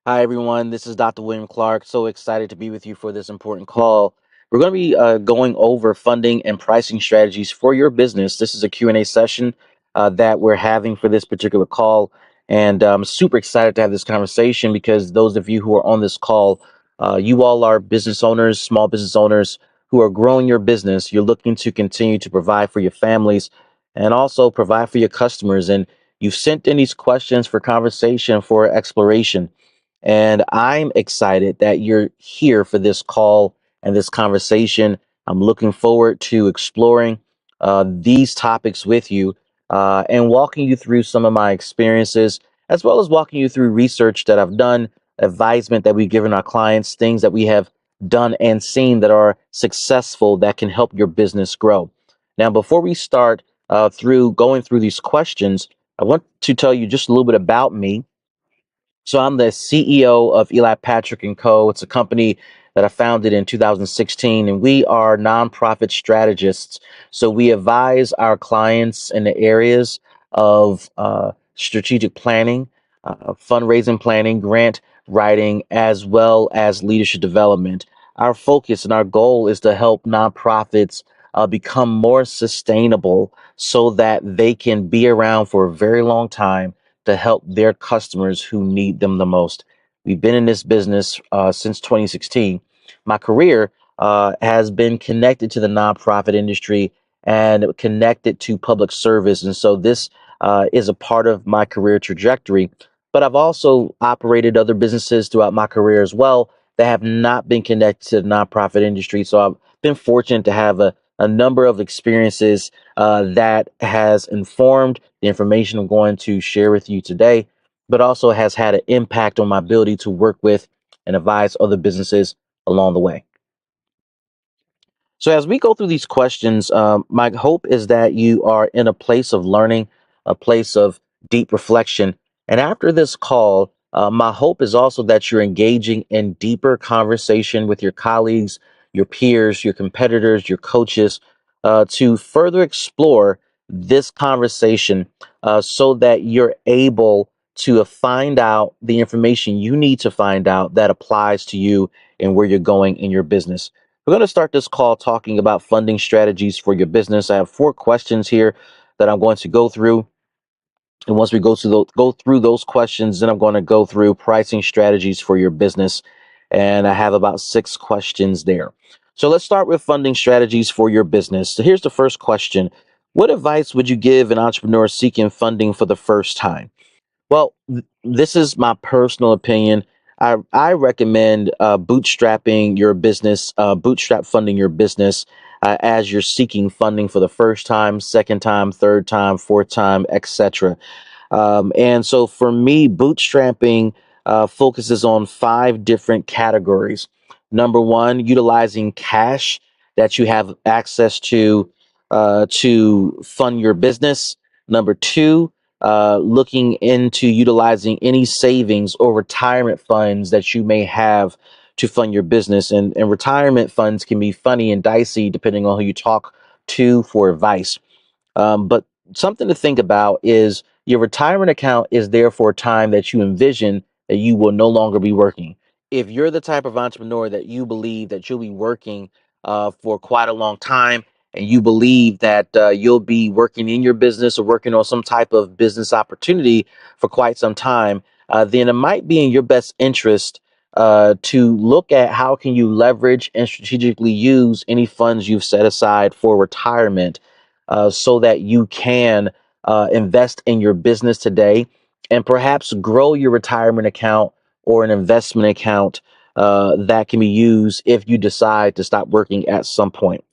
Hi, everyone. This is Dr. William Clark. So excited to be with you for this important call. We're going to be going over funding and pricing strategies for your business. This is a Q&A session that we're having for this particular call. And I'm super excited to have this conversation because those of you who are on this call, you all are business owners, small business owners who are growing your business. You're looking to continue to provide for your families and also provide for your customers. And you've sent in these questions for conversation, for exploration. And I'm excited that you're here for this call and this conversation. I'm looking forward to exploring these topics with you and walking you through some of my experiences, as well as walking you through research that I've done, advisement that we've given our clients, things that we have done and seen that are successful that can help your business grow. Now, before we start through going through these questions, I want to tell you just a little bit about me. So I'm the CEO of Eli Patrick and Co. It's a company that I founded in 2016, and we are nonprofit strategists. So we advise our clients in the areas of strategic planning, fundraising planning, grant writing, as well as leadership development. Our focus and our goal is to help nonprofits become more sustainable so that they can be around for a very long time to help their customers who need them the most. We've been in this business since 2016. My career has been connected to the nonprofit industry and connected to public service. And so this is a part of my career trajectory. But I've also operated other businesses throughout my career as well that have not been connected to the nonprofit industry. So I've been fortunate to have a number of experiences that has informed the information I'm going to share with you today, but also has had an impact on my ability to work with and advise other businesses along the way. So, as we go through these questions, my hope is that you are in a place of learning, a place of deep reflection. And after this call, my hope is also that you're engaging in deeper conversation with your colleagues, your peers, your competitors, your coaches, to further explore this conversation so that you're able to find out the information you need to find out that applies to you and where you're going in your business. We're going to start this call talking about funding strategies for your business. I have four questions here that I'm going to go through. And once we go through those questions, then I'm going to go through pricing strategies for your business. And I have about six questions there. So let's start with funding strategies for your business. So here's the first question. What advice would you give an entrepreneur seeking funding for the first time? Well, this is my personal opinion. I recommend bootstrapping your business, bootstrap funding your business as you're seeking funding for the first time, second time, third time, fourth time, etc. And so for me, bootstrapping focuses on five different categories. Number one, utilizing cash that you have access to fund your business. Number two, looking into utilizing any savings or retirement funds that you may have to fund your business. And retirement funds can be funny and dicey depending on who you talk to for advice. But something to think about is your retirement account is there for a time that you envision that you will no longer be working. If you're the type of entrepreneur that you believe that you'll be working for quite a long time, and you believe that you'll be working in your business or working on some type of business opportunity for quite some time, then it might be in your best interest to look at how can you leverage and strategically use any funds you've set aside for retirement so that you can invest in your business today and perhaps grow your retirement account or an investment account that can be used if you decide to stop working at some point.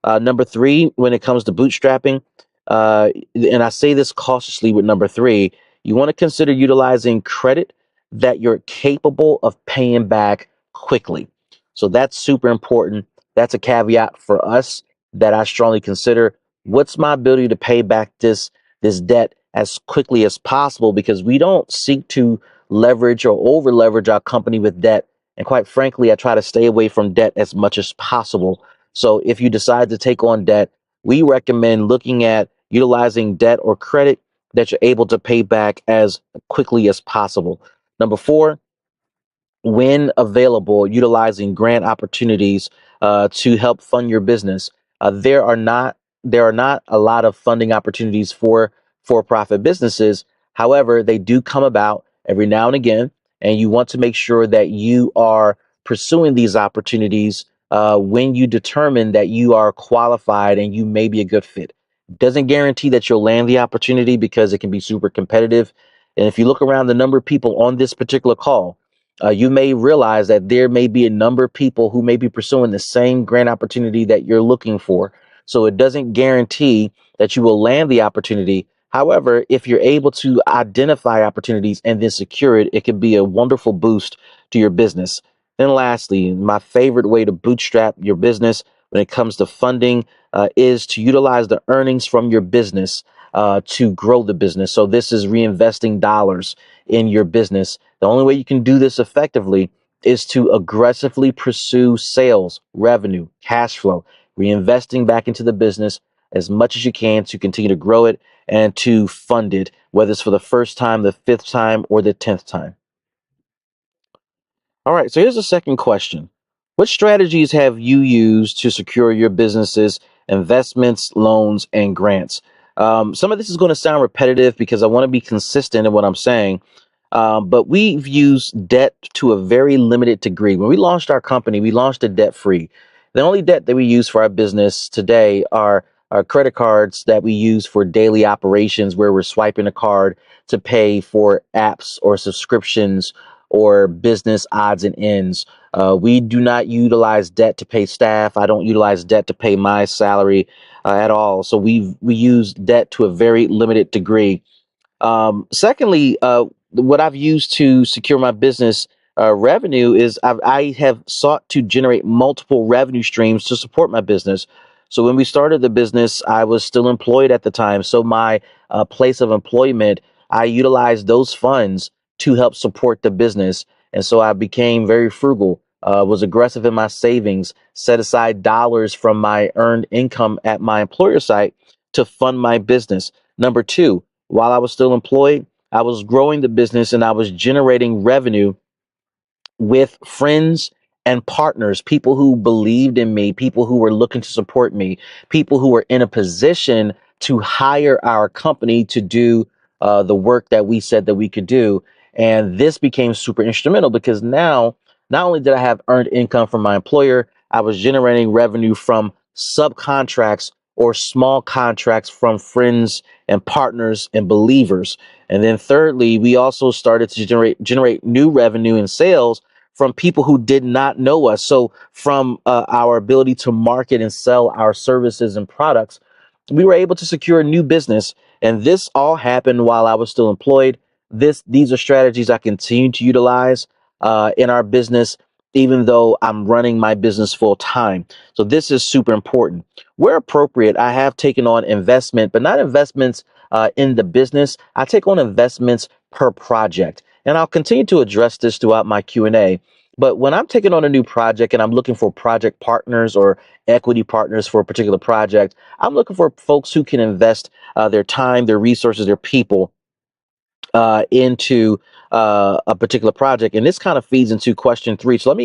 Number three, when it comes to bootstrapping, and I say this cautiously with number three, you want to consider utilizing credit that you're capable of paying back quickly. So that's super important. That's a caveat for us that I strongly consider. What's my ability to pay back this debt as quickly as possible? Because we don't seek to leverage or over leverage our company with debt. And quite frankly, I try to stay away from debt as much as possible. So if you decide to take on debt, we recommend looking at utilizing debt or credit that you're able to pay back as quickly as possible. Number four, when available, utilizing grant opportunities to help fund your business. There are not a lot of funding opportunities for-profit businesses. However, they do come about every now and again, and you want to make sure that you are pursuing these opportunities when you determine that you are qualified and you may be a good fit. Doesn't guarantee that you'll land the opportunity because it can be super competitive. And if you look around the number of people on this particular call, you may realize that there may be a number of people who may be pursuing the same grant opportunity that you're looking for. So it doesn't guarantee that you will land the opportunity. However, if you're able to identify opportunities and then secure it, it can be a wonderful boost to your business. Then, lastly, my favorite way to bootstrap your business when it comes to funding is to utilize the earnings from your business to grow the business. So, this is reinvesting dollars in your business. The only way you can do this effectively is to aggressively pursue sales, revenue, cash flow, reinvesting back into the business as much as you can to continue to grow it and to fund it, whether it's for the first time, the fifth time, or the 10th time. All right, so here's the second question. What strategies have you used to secure your business's investments, loans, and grants? Some of this is going to sound repetitive because I want to be consistent in what I'm saying. But we've used debt to a very limited degree. When we launched our company, we launched it debt free. The only debt that we use for our business today are our credit cards that we use for daily operations, where we're swiping a card to pay for apps or subscriptions or business odds and ends. We do not utilize debt to pay staff. I don't utilize debt to pay my salary at all. So we use debt to a very limited degree. Secondly, what I've used to secure my business revenue is I have sought to generate multiple revenue streams to support my business. So when we started the business, I was still employed at the time. So my place of employment, I utilized those funds to help support the business. And so I became very frugal, was aggressive in my savings, set aside dollars from my earned income at my employer site to fund my business. Number two, while I was still employed, I was growing the business and I was generating revenue with friends and partners, people who believed in me, people who were looking to support me, people who were in a position to hire our company to do the work that we said that we could do. And this became super instrumental because now, not only did I have earned income from my employer, I was generating revenue from subcontracts or small contracts from friends and partners and believers. And then thirdly, we also started to generate new revenue and sales from people who did not know us. So from our ability to market and sell our services and products, we were able to secure a new business. And this all happened while I was still employed. These are strategies I continue to utilize in our business, even though I'm running my business full time. So this is super important. Where appropriate, I have taken on investment, but not investments in the business. I take on investments per project, and I'll continue to address this throughout my Q&A. But when I'm taking on a new project and I'm looking for project partners or equity partners for a particular project, I'm looking for folks who can invest their time, their resources, their people into a particular project. And this kind of feeds into question three. So let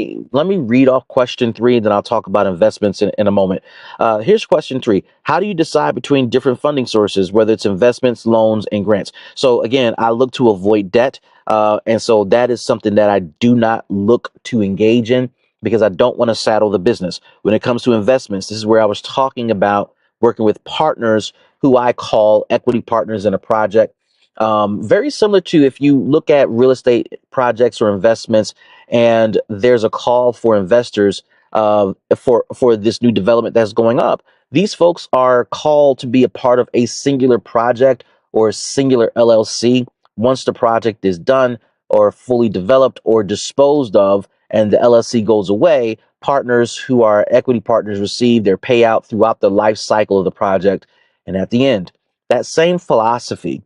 me read off question three, and then I'll talk about investments in a moment. Here's question three. How do you decide between different funding sources, whether it's investments, loans, and grants? So again, I look to avoid debt. And so that is something that I do not look to engage in because I don't want to saddle the business. When it comes to investments, this is where I was talking about working with partners who I call equity partners in a project. Very similar to if you look at real estate projects or investments, and there's a call for investors for this new development that's going up. These folks are called to be a part of a singular project or a singular LLC. Once the project is done or fully developed or disposed of, and the LLC goes away, partners who are equity partners receive their payout throughout the life cycle of the project, and at the end, that same philosophy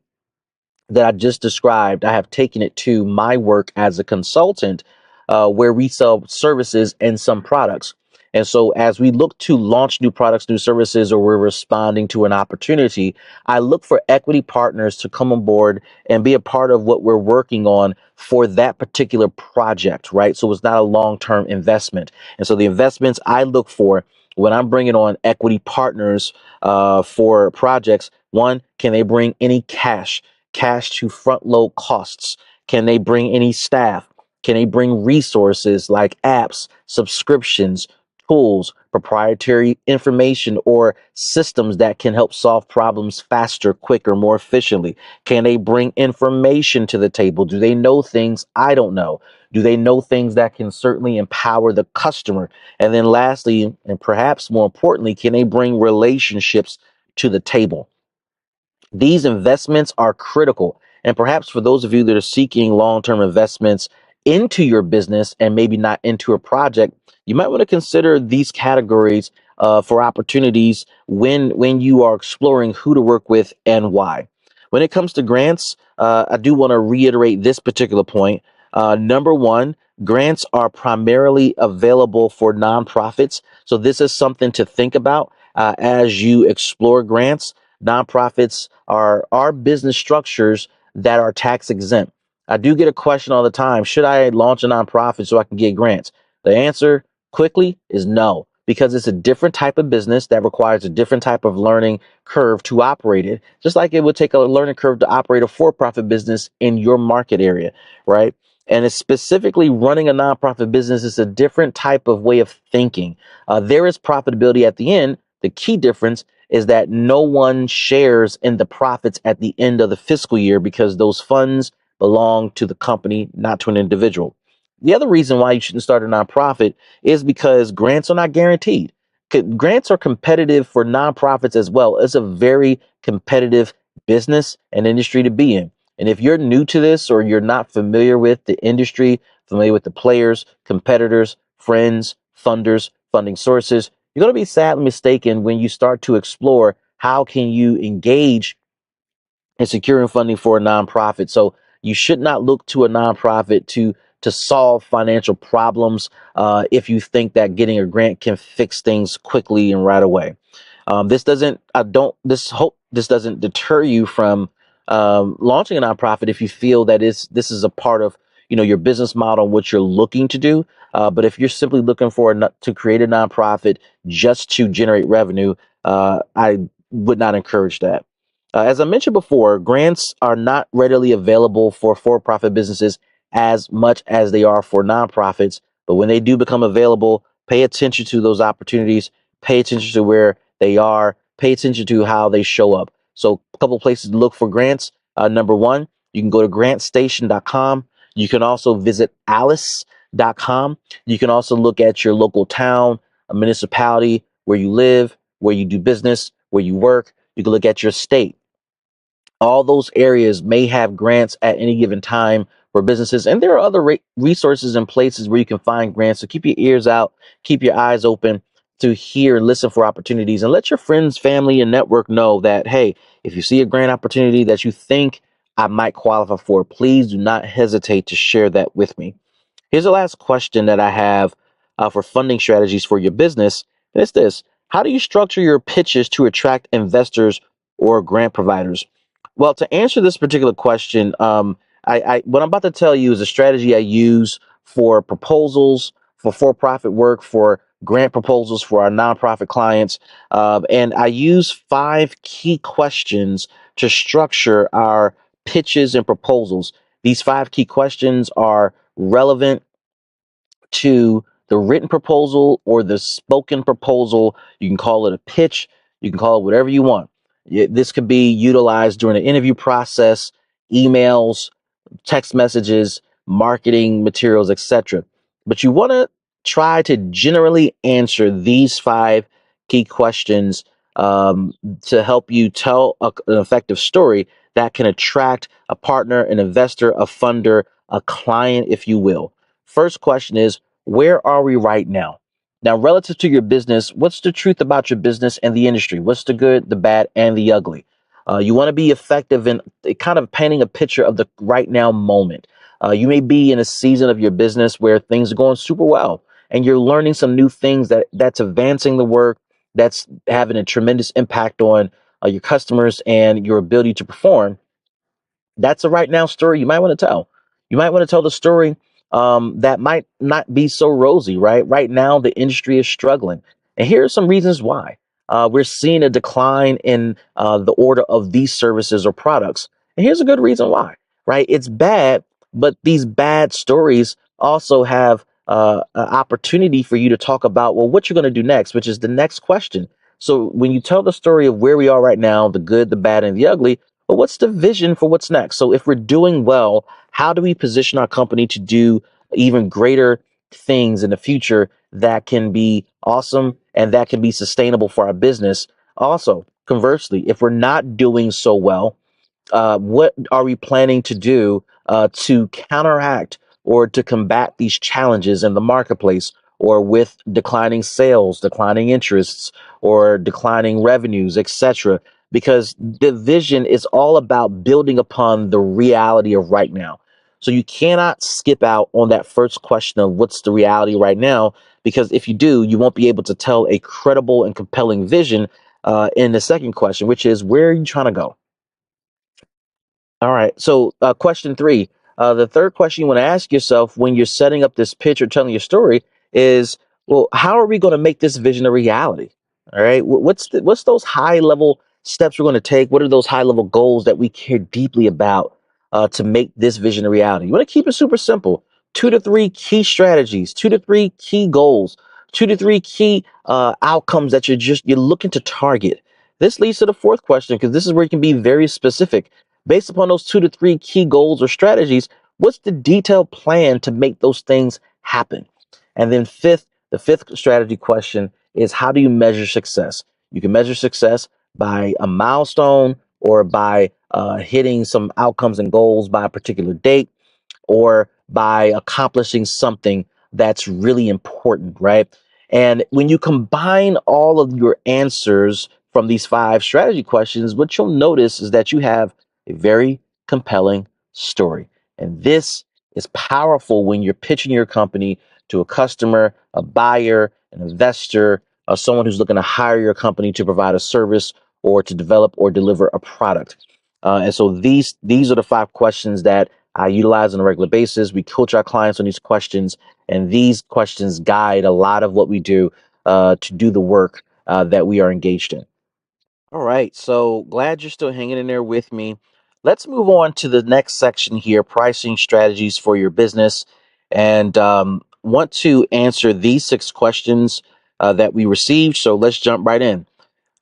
that I just described, I have taken it to my work as a consultant, where we sell services and some products. And so as we look to launch new products, new services, or we're responding to an opportunity, I look for equity partners to come on board and be a part of what we're working on for that particular project, right? So it's not a long-term investment. And so the investments I look for when I'm bringing on equity partners for projects, one, can they bring any cash to front load costs? Can they bring any staff? Can they bring resources like apps, subscriptions, tools, proprietary information, or systems that can help solve problems faster, quicker, more efficiently? Can they bring information to the table? Do they know things I don't know? Do they know things that can certainly empower the customer? And then lastly, and perhaps more importantly, can they bring relationships to the table? These investments are critical. And perhaps for those of you that are seeking long-term investments into your business and maybe not into a project, you might want to consider these categories for opportunities when you are exploring who to work with and why. When it comes to grants, I do want to reiterate this particular point. Number one, grants are primarily available for nonprofits. So this is something to think about as you explore grants. Nonprofits are business structures that are tax exempt. I do get a question all the time: should I launch a nonprofit so I can get grants? The answer quickly is no, because it's a different type of business that requires a different type of learning curve to operate it, just like it would take a learning curve to operate a for-profit business in your market area, right? And it's specifically running a nonprofit business is a different type of way of thinking. There is profitability at the end. The key difference is that no one shares in the profits at the end of the fiscal year because those funds belong to the company, not to an individual. The other reason why you shouldn't start a nonprofit is because grants are not guaranteed. Grants are competitive for nonprofits as well. It's a very competitive business and industry to be in. And if you're new to this or you're not familiar with the industry, familiar with the players, competitors, friends, funders, funding sources, you're going to be sadly mistaken when you start to explore how can you engage in securing funding for a nonprofit. So you should not look to a nonprofit to solve financial problems if you think that getting a grant can fix things quickly and right away. This doesn't, I don't, this hope this doesn't deter you from launching a nonprofit if you feel that this is a part of your business model and what you're looking to do. But if you're simply looking for to create a nonprofit just to generate revenue, I would not encourage that. As I mentioned before, grants are not readily available for for-profit businesses as much as they are for nonprofits. But when they do become available, pay attention to those opportunities, pay attention to where they are, pay attention to how they show up. So a couple places to look for grants. Number one, you can go to grantstation.com. You can also visit alice.com. You can also look at your local town, a municipality, where you live, where you do business, where you work. You can look at your state. All those areas may have grants at any given time for businesses, and there are other resources and places where you can find grants. So keep your ears out, keep your eyes open to hear and listen for opportunities, and let your friends, family, and network know that, hey, if you see a grant opportunity that you think I might qualify for, please do not hesitate to share that with me. Here's the last question that I have for funding strategies for your business. And it's this: how do you structure your pitches to attract investors or grant providers? Well, to answer this particular question, what I'm about to tell you is a strategy I use for proposals, for-profit work, for grant proposals for our nonprofit clients. And I use five key questions to structure our pitches and proposals. These five key questions are relevant to the written proposal or the spoken proposal. You can call it a pitch, you can call it whatever you want. This could be utilized during the interview process, emails, text messages, marketing materials, etc. But you want to try to generally answer these five key questions to help you tell an effective story that can attract a partner, an investor, a funder, a client, if you will. First question is, where are we right now? Now, relative to your business, what's the truth about your business and the industry? What's the good, the bad, and the ugly? You want to be effective in kind of painting a picture of the right now moment. You may be in a season of your business where things are going super well, and you're learning some new things that's advancing the work, that's having a tremendous impact on your customers and your ability to perform. That's a right now story you might want to tell. You might want to tell the story that might not be so rosy, right? Right now, the industry is struggling. And here are some reasons why. We're seeing a decline in the order of these services or products. And here's a good reason why, right? It's bad, but these bad stories also have an opportunity for you to talk about, well, what you're going to do next, which is the next question. So when you tell the story of where we are right now, the good, the bad, and the ugly, but what's the vision for what's next? So if we're doing well, how do we position our company to do even greater things in the future that can be awesome and that can be sustainable for our business? Also, conversely, if we're not doing so well, what are we planning to do to counteract or to combat these challenges in the marketplace or with declining sales, declining interests, or declining revenues, etc.? Because the vision is all about building upon the reality of right now. So you cannot skip out on that first question of what's the reality right now, because if you do, you won't be able to tell a credible and compelling vision in the second question, which is where are you trying to go? All right. So, question three. The third question you want to ask yourself when you're setting up this pitch or telling your story is, well, how are we going to make this vision a reality? All right. What's those high level steps we're going to take? What are those high level goals that we care deeply about to make this vision a reality? You want to keep it super simple. 2 to 3 key strategies, 2 to 3 key goals, 2 to 3 key outcomes that you're looking to target. This leads to the fourth question because this is where you can be very specific. Based upon those 2 to 3 key goals or strategies, what's the detailed plan to make those things happen? And then the fifth strategy question is how do you measure success? You can measure success by a milestone or by hitting some outcomes and goals by a particular date or by accomplishing something that's really important, right? And when you combine all of your answers from these five strategy questions, what you'll notice is that you have a very compelling story. And this is powerful when you're pitching your company to a customer, a buyer, an investor, or someone who's looking to hire your company to provide a service or to develop or deliver a product. And so these are the five questions that I utilize on a regular basis. We coach our clients on these questions, and these questions guide a lot of what we do to do the work that we are engaged in. All right, so glad you're still hanging in there with me. Let's move on to the next section here, pricing strategies for your business, and want to answer these 6 questions that we received. So let's jump right in.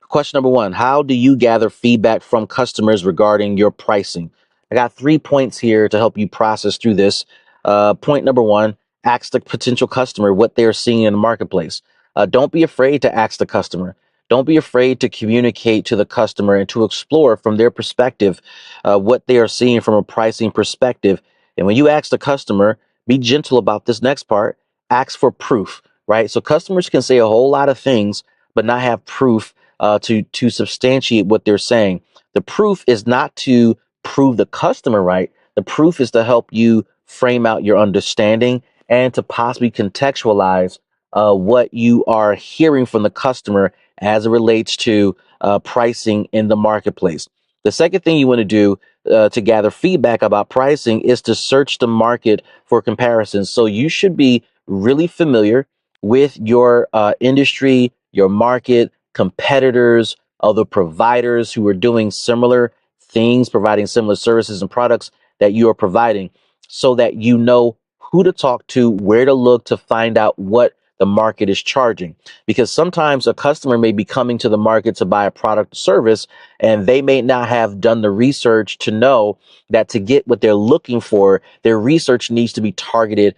Question number one: how do you gather feedback from customers regarding your pricing? I got 3 points here to help you process through this. Point number one: ask the potential customer what they're seeing in the marketplace. Don't be afraid to ask the customer. Don't be afraid to communicate to the customer and to explore from their perspective what they are seeing from a pricing perspective. And when you ask the customer, be gentle about this next part. Ask for proof, right? So customers can say a whole lot of things, but not have proof to substantiate what they're saying. The proof is not to prove the customer right. The proof is to help you frame out your understanding and to possibly contextualize what you are hearing from the customer as it relates to pricing in the marketplace. The second thing you want to do to gather feedback about pricing is to search the market for comparisons. So you should be really familiar with your industry, your market, competitors, other providers who are doing similar things, providing similar services and products that you are providing, so that you know who to talk to, where to look to find out what the market is charging. Because sometimes a customer may be coming to the market to buy a product or service, and they may not have done the research to know that to get what they're looking for, their research needs to be targeted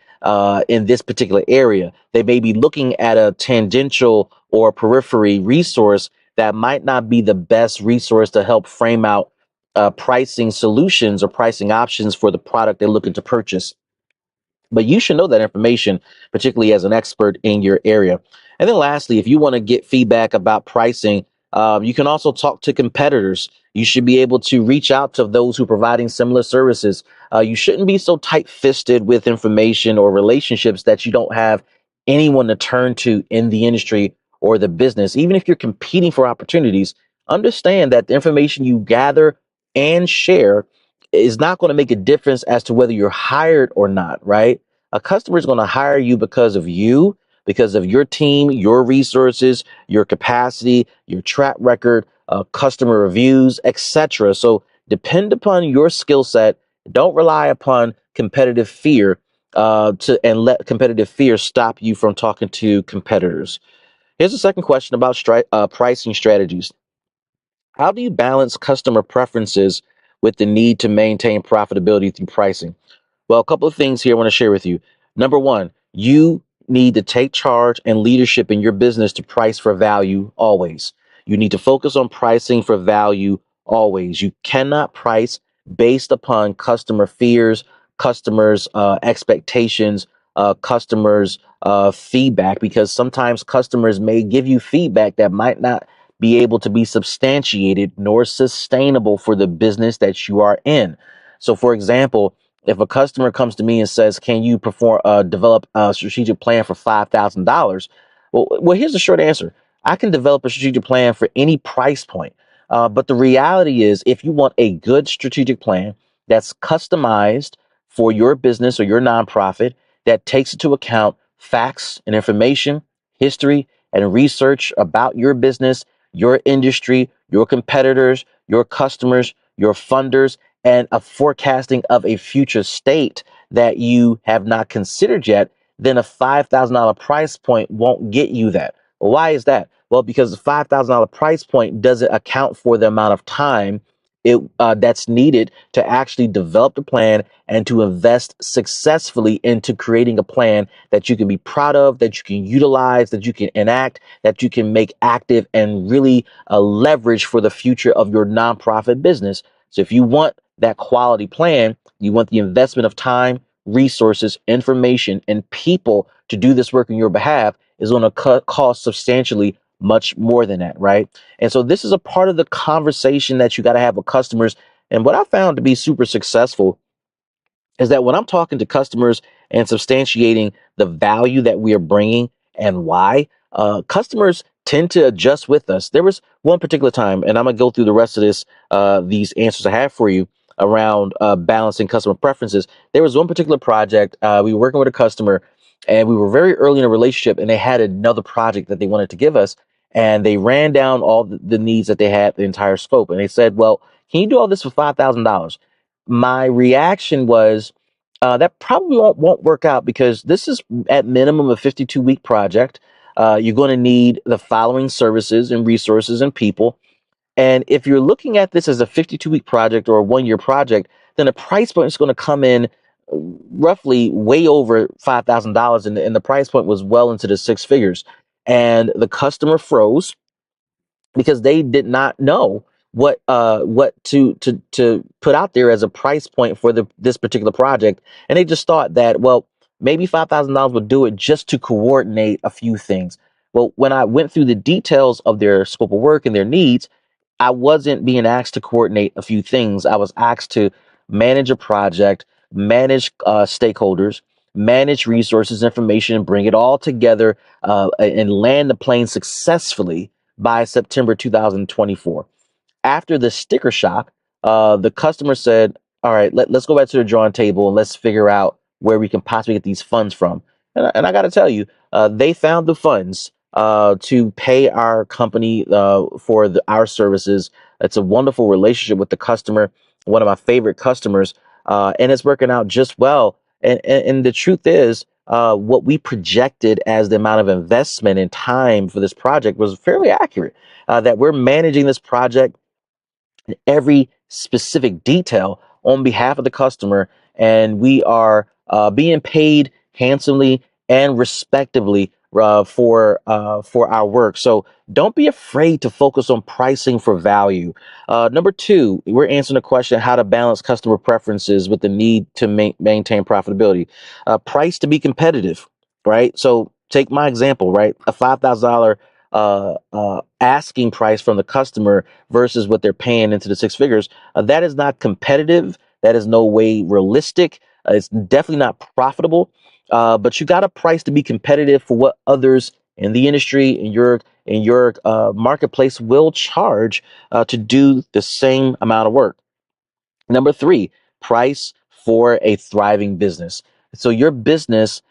in this particular area. They may be looking at a tangential or periphery resource that might not be the best resource to help frame out pricing solutions or pricing options for the product they're looking to purchase. But you should know that information, particularly as an expert in your area. And then lastly, if you want to get feedback about pricing, you can also talk to competitors. You should be able to reach out to those who are providing similar services. You shouldn't be so tight-fisted with information or relationships that you don't have anyone to turn to in the industry or the business. Even if you're competing for opportunities, understand that the information you gather and share is not going to make a difference as to whether you're hired or not, right? A customer is going to hire you because of you, because of your team, your resources, your capacity, your track record, customer reviews, etc. So depend upon your skill set. Don't rely upon competitive fear and let competitive fear stop you from talking to competitors. Here's a second question about pricing strategies. How do you balance customer preferences with the need to maintain profitability through pricing? Well, a couple of things here I want to share with you. Number one, you need to take charge and leadership in your business to price for value always. You need to focus on pricing for value always. You cannot price based upon customer fears, customers' expectations, customers' feedback, because sometimes customers may give you feedback that might not be able to be substantiated nor sustainable for the business that you are in. So, for example, if a customer comes to me and says, "Can you develop a strategic plan for $5,000?" Well, here's the short answer: I can develop a strategic plan for any price point. But the reality is, if you want a good strategic plan that's customized for your business or your nonprofit, that takes into account facts and information, history and research about your business, your industry, your competitors, your customers, your funders, and a forecasting of a future state that you have not considered yet, then a $5,000 price point won't get you that. Well, why is that? Well, because the $5,000 price point doesn't account for the amount of time that's needed to actually develop the plan and to invest successfully into creating a plan that you can be proud of, that you can utilize, that you can enact, that you can make active and really leverage for the future of your nonprofit business. So if you want that quality plan, you want the investment of time, resources, information, and people to do this work on your behalf is going to cost substantially much more than that, right? And so this is a part of the conversation that you got to have with customers. And what I found to be super successful is that when I'm talking to customers and substantiating the value that we are bringing and why, customers tend to adjust with us. There was one particular time, and I'm gonna go through the rest of these answers I have for you around balancing customer preferences. There was one particular project we were working with a customer, and we were very early in a relationship, and they had another project that they wanted to give us, and they ran down all the needs that they had, the entire scope, and they said, "Well, can you do all this for $5,000?" My reaction was that probably won't work out because this is at minimum a 52-week project. You're going to need the following services and resources and people. And if you're looking at this as a 52-week project or a 1 year project, then the price point is going to come in roughly way over $5,000. And the price point was well into the six figures. And the customer froze because they did not know what to put out there as a price point for this particular project, and they just thought that, well, maybe $5,000 would do it just to coordinate a few things. Well, when I went through the details of their scope of work and their needs, I wasn't being asked to coordinate a few things. I was asked to manage a project, manage stakeholders, manage resources, information, and bring it all together and land the plane successfully by September 2024. After the sticker shock, the customer said, "All right, let's go back to the drawing table and let's figure out where we can possibly get these funds from." And I got to tell you, they found the funds to pay our company for our services. It's a wonderful relationship with the customer, one of my favorite customers, and it's working out just well. And the truth is, what we projected as the amount of investment and time for this project was fairly accurate. That we're managing this project every specific detail on behalf of the customer, and we are being paid handsomely and respectively for our work. So don't be afraid to focus on pricing for value. Number two, we're answering the question how to balance customer preferences with the need to maintain profitability. Price to be competitive, right? So take my example, right? A $5,000 asking price from the customer versus what they're paying into the six figures. That is not competitive. That is no way realistic. It's definitely not profitable. but you got to price to be competitive for what others in the industry in your marketplace will charge to do the same amount of work. Number three, price for a thriving business. So your business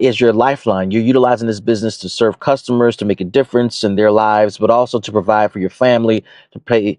is your lifeline. You're utilizing this business to serve customers, to make a difference in their lives, but also to provide for your family, to pay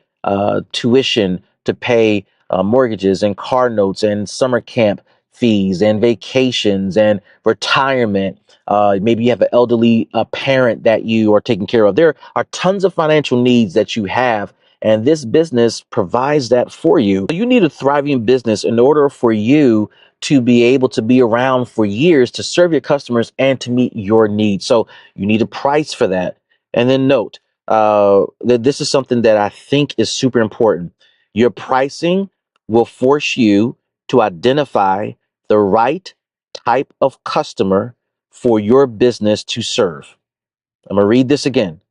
tuition, to pay mortgages and car notes and summer camp fees and vacations and retirement. Maybe you have an elderly parent that you are taking care of. There are tons of financial needs that you have, and this business provides that for you. You need a thriving business in order for you to be able to be around for years to serve your customers and to meet your needs. So you need a price for that. And then note that this is something that I think is super important. Your pricing will force you to identify the right type of customer for your business to serve. I'm going to read this again.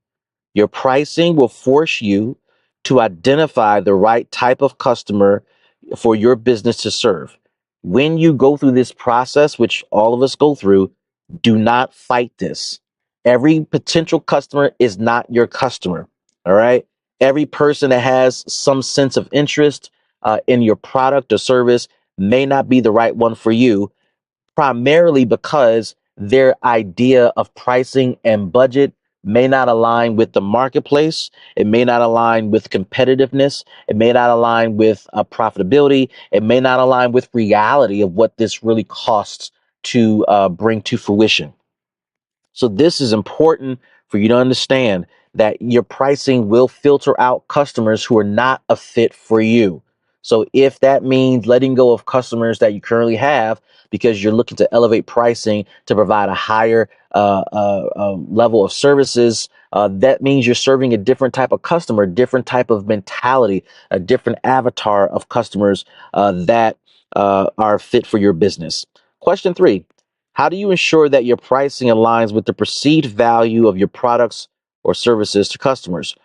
Your pricing will force you to identify the right type of customer for your business to serve. When you go through this process, which all of us go through, do not fight this. Every potential customer is not your customer. All right. Every person that has some sense of interest in your product or service may not be the right one for you, primarily because their idea of pricing and budget may not align with the marketplace. It may not align with competitiveness. It may not align with profitability. It may not align with reality of what this really costs to bring to fruition. So this is important for you to understand that your pricing will filter out customers who are not a fit for you. So if that means letting go of customers that you currently have because you're looking to elevate pricing to provide a higher level of services, that means you're serving a different type of customer, different type of mentality, a different avatar of customers that are fit for your business. Question three, how do you ensure that your pricing aligns with the perceived value of your products or services to customers?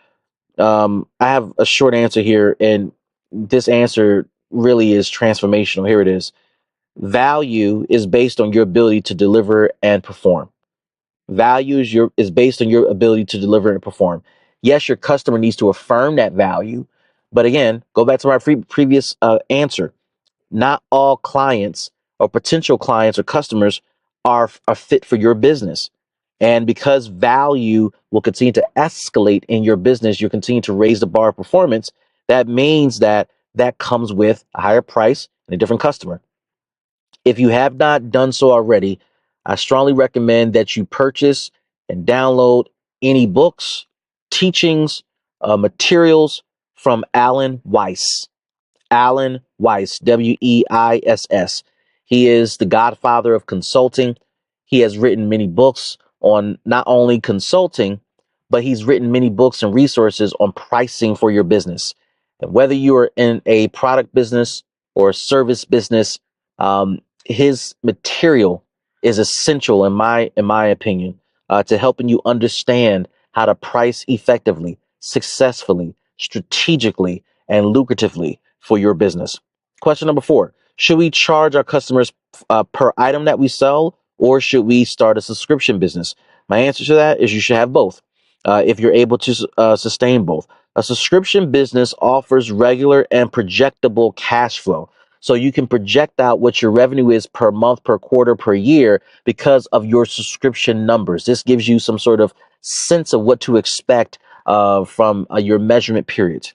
I have a short answer here, and this answer really is transformational. Here it is. Value is based on your ability to deliver and perform. Value is based on your ability to deliver and perform. Yes, your customer needs to affirm that value, but again, go back to my previous answer. Not all clients or potential clients or customers are fit for your business. And because value will continue to escalate in your business, you continue to raise the bar of performance. That means that comes with a higher price and a different customer. If you have not done so already, I strongly recommend that you purchase and download any books, teachings, materials from Alan Weiss. Alan Weiss, Weiss. He is the godfather of consulting. He has written many books on not only consulting, but he's written many books and resources on pricing for your business. And whether you are in a product business or a service business, his material is essential, in my opinion, to helping you understand how to price effectively, successfully, strategically, and lucratively for your business. Question number four, should we charge our customers per item that we sell, or should we start a subscription business? My answer to that is you should have both if you're able to sustain both. A subscription business offers regular and projectable cash flow. So you can project out what your revenue is per month, per quarter, per year because of your subscription numbers. This gives you some sort of sense of what to expect from your measurement periods.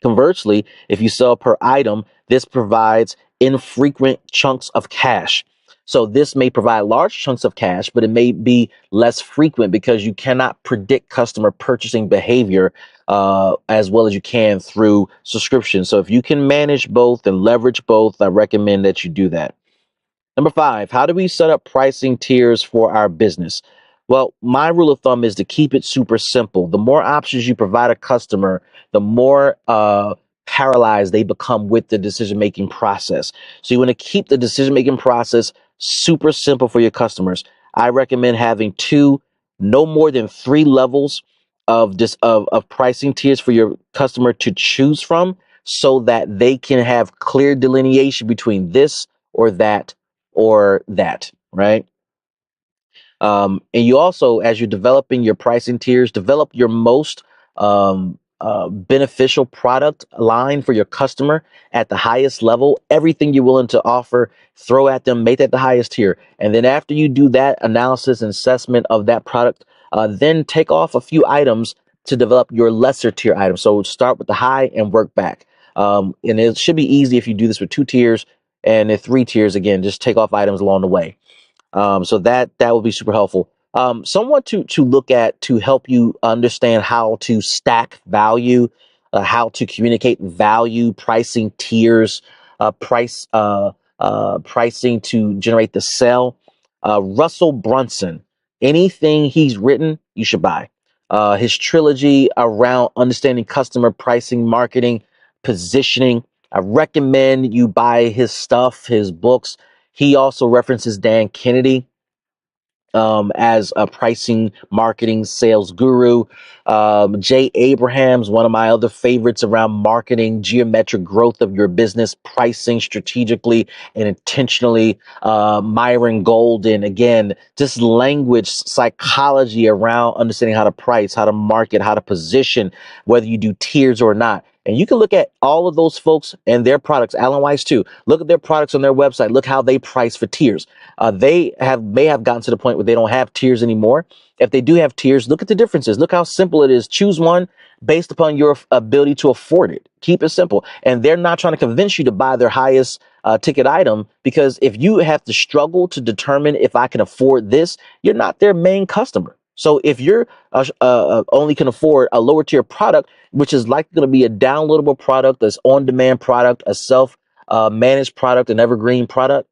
Conversely, if you sell per item, this provides infrequent chunks of cash. So this may provide large chunks of cash, but it may be less frequent because you cannot predict customer purchasing behavior as well as you can through subscription. So if you can manage both and leverage both, I recommend that you do that. Number five, how do we set up pricing tiers for our business? Well, my rule of thumb is to keep it super simple. The more options you provide a customer, the more paralyzed they become with the decision making process. So you want to keep the decision making process super simple for your customers. I recommend having two, no more than three levels of pricing tiers for your customer to choose from so that they can have clear delineation between this or that or that. right? And you also, as you're developing your pricing tiers, develop your most beneficial product line for your customer at the highest level. Everything you're willing to offer, throw at them, make that the highest tier. And then after you do that analysis and assessment of that product, then take off a few items to develop your lesser tier items. So start with the high and work back. And it should be easy if you do this with 2 tiers, and if 3 tiers, again, just take off items along the way. So that would be super helpful. Someone to look at to help you understand how to stack value, how to communicate value, pricing tiers, pricing to generate the sale. Russell Brunson, anything he's written, you should buy. His trilogy around understanding customer pricing, marketing, positioning. I recommend you buy his stuff, his books. He also references Dan Kennedy as a pricing, marketing, sales guru. Jay Abrams, one of my other favorites around marketing, geometric growth of your business, pricing strategically and intentionally. Myron Golden, again, just language, psychology around understanding how to price, how to market, how to position, whether you do tiers or not. And you can look at all of those folks and their products, Alan Weiss too. Look at their products on their website. Look how they price for tiers. They may have gotten to the point where they don't have tiers anymore. If they do have tiers, look at the differences. Look how simple it is. Choose one based upon your ability to afford it. Keep it simple. And they're not trying to convince you to buy their highest ticket item, because if you have to struggle to determine if I can afford this, you're not their main customer. So if you're only can afford a lower tier product, which is likely going to be a downloadable product, that's on demand product, a self managed product, an evergreen product,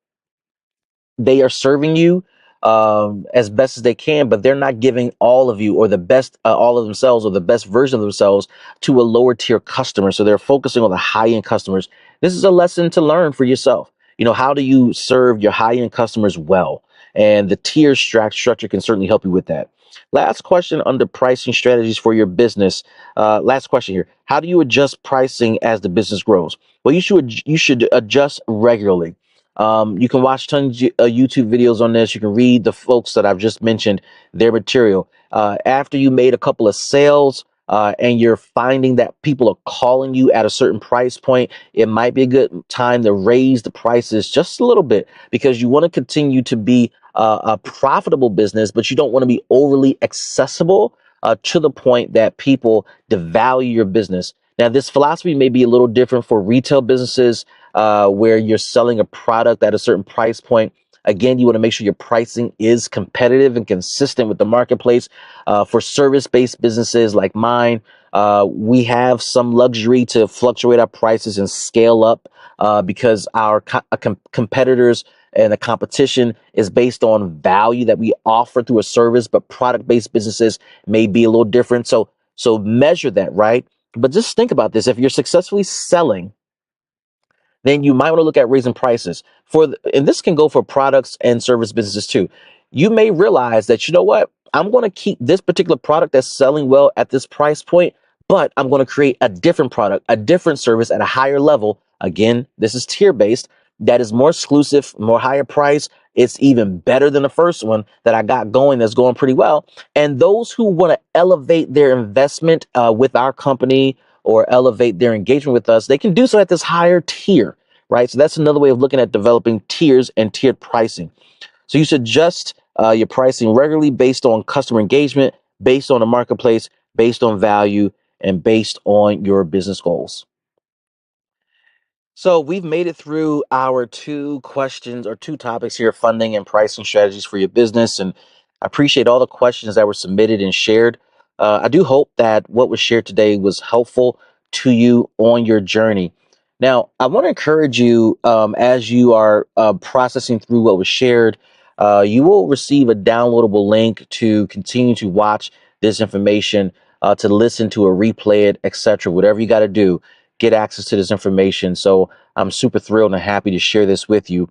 they are serving you as best as they can, but they're not giving all of you or the best, all of themselves or the best version of themselves to a lower tier customer. So they're focusing on the high end customers. This is a lesson to learn for yourself. You know, how do you serve your high end customers well? And the tier structure can certainly help you with that. Last question under pricing strategies for your business. Last question here. How do you adjust pricing as the business grows? Well, you should adjust regularly. You can watch tons of YouTube videos on this. You can read the folks that I've just mentioned, their material. After you made a couple of sales and you're finding that people are calling you at a certain price point, it might be a good time to raise the prices just a little bit, because you want to continue to be a profitable business, but you don't want to be overly accessible to the point that people devalue your business. Now, this philosophy may be a little different for retail businesses where you're selling a product at a certain price point. Again, you want to make sure your pricing is competitive and consistent with the marketplace. For service-based businesses like mine, we have some luxury to fluctuate our prices and scale up because our competitors and the competition is based on value that we offer through a service, but product-based businesses may be a little different. So measure that, right? But just think about this. If you're successfully selling, then you might want to look at raising prices and this can go for products and service businesses too. You may realize that, you know what, I'm going to keep this particular product that's selling well at this price point, but I'm going to create a different product, a different service at a higher level. Again, this is tier based, that is more exclusive, more higher price. It's even better than the first one that I got going, that's going pretty well. And those who want to elevate their investment with our company or elevate their engagement with us, they can do so at this higher tier, right? So that's another way of looking at developing tiers and tiered pricing. So you should adjust your pricing regularly based on customer engagement, based on the marketplace, based on value, and based on your business goals. So we've made it through our two questions or two topics here: funding and pricing strategies for your business. And I appreciate all the questions that were submitted and shared. I do hope that what was shared today was helpful to you on your journey. Now, I want to encourage you as you are processing through what was shared, you will receive a downloadable link to continue to watch this information, to listen to a replay it, etc. Whatever you got to do, get access to this information. So I'm super thrilled and happy to share this with you.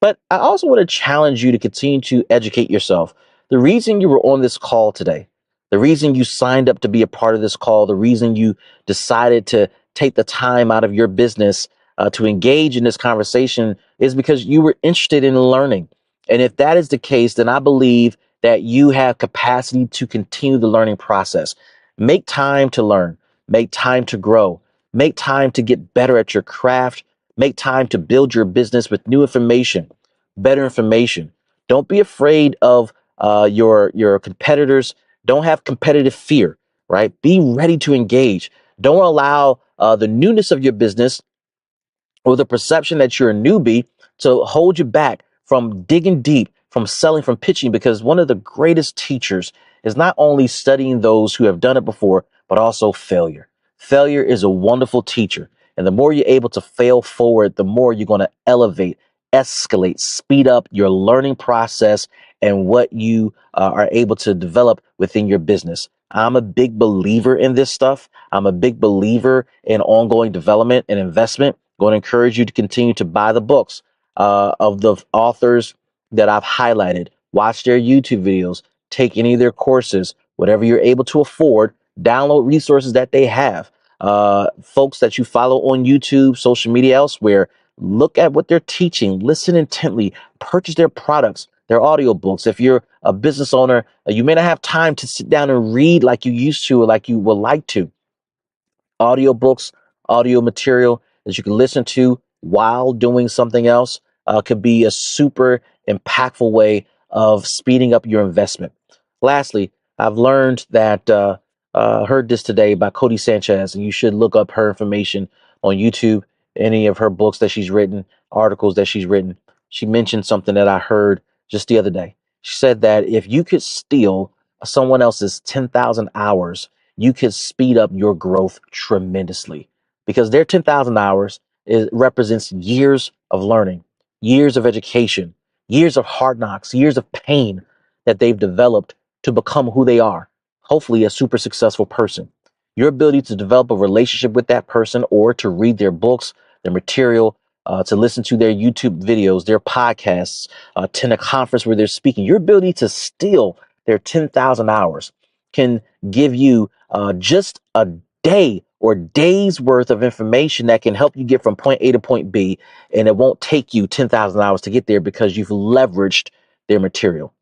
But I also want to challenge you to continue to educate yourself. The reason you were on this call today, the reason you signed up to be a part of this call, the reason you decided to take the time out of your business to engage in this conversation is because you were interested in learning. And if that is the case, then I believe that you have capacity to continue the learning process. Make time to learn, make time to grow, make time to get better at your craft, make time to build your business with new information, better information. Don't be afraid of your competitors. Don't have competitive fear, right? Be ready to engage. Don't allow the newness of your business or the perception that you're a newbie to hold you back from digging deep, from selling, from pitching, because one of the greatest teachers is not only studying those who have done it before, but also failure. Failure is a wonderful teacher. And the more you're able to fail forward, the more you're going to elevate, escalate, speed up your learning process and what you are able to develop within your business. I'm a big believer in this stuff. I'm a big believer in ongoing development and investment. Going to encourage you to continue to buy the books of the authors that I've highlighted. Watch their YouTube videos, take any of their courses, whatever you're able to afford. Download resources that they have. Folks that you follow on YouTube, social media, elsewhere, look at what they're teaching, listen intently, purchase their products, their audiobooks. If you're a business owner, you may not have time to sit down and read like you used to or like you would like to. Audiobooks, audio material that you can listen to while doing something else could be a super impactful way of speeding up your investment. Lastly, I've learned that heard this today by Cody Sanchez, and you should look up her information on YouTube, any of her books that she's written, articles that she's written. She mentioned something that I heard just the other day. She said that if you could steal someone else's 10,000 hours, you could speed up your growth tremendously because their 10,000 hours represents years of learning, years of education, years of hard knocks, years of pain that they've developed to become who they are, hopefully a super successful person. Your ability to develop a relationship with that person or to read their books, their material, to listen to their YouTube videos, their podcasts, attend a conference where they're speaking, your ability to steal their 10,000 hours can give you just a day or days worth of information that can help you get from point A to point B. And it won't take you 10,000 hours to get there because you've leveraged their material.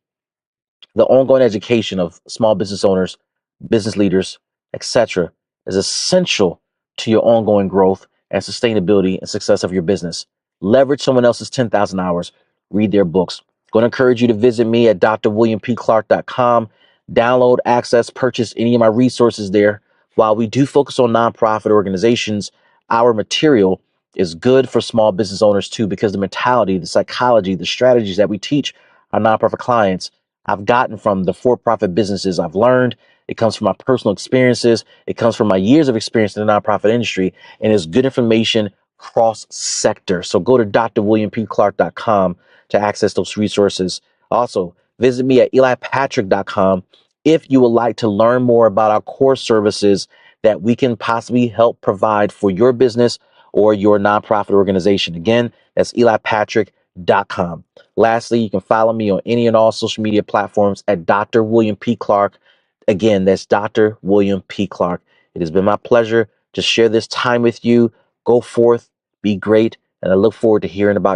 The ongoing education of small business owners, business leaders, etc., is essential to your ongoing growth and sustainability and success of your business. Leverage someone else's 10,000 hours, read their books. Going to encourage you to visit me at drwilliampclark.com. Download, access, purchase any of my resources there. While we do focus on nonprofit organizations, our material is good for small business owners too, because the mentality, the psychology, the strategies that we teach our nonprofit clients I've gotten from the for-profit businesses I've learned. It comes from my personal experiences. It comes from my years of experience in the nonprofit industry, and it's good information cross-sector. So go to drwilliampclark.com to access those resources. Also, visit me at elipatrick.com if you would like to learn more about our core services that we can possibly help provide for your business or your nonprofit organization. Again, that's elipatrick.com. Lastly, you can follow me on any and all social media platforms at Dr. William P. Clark. Again, that's Dr. William P. Clark. It has been my pleasure to share this time with you. Go forth, be great, and I look forward to hearing about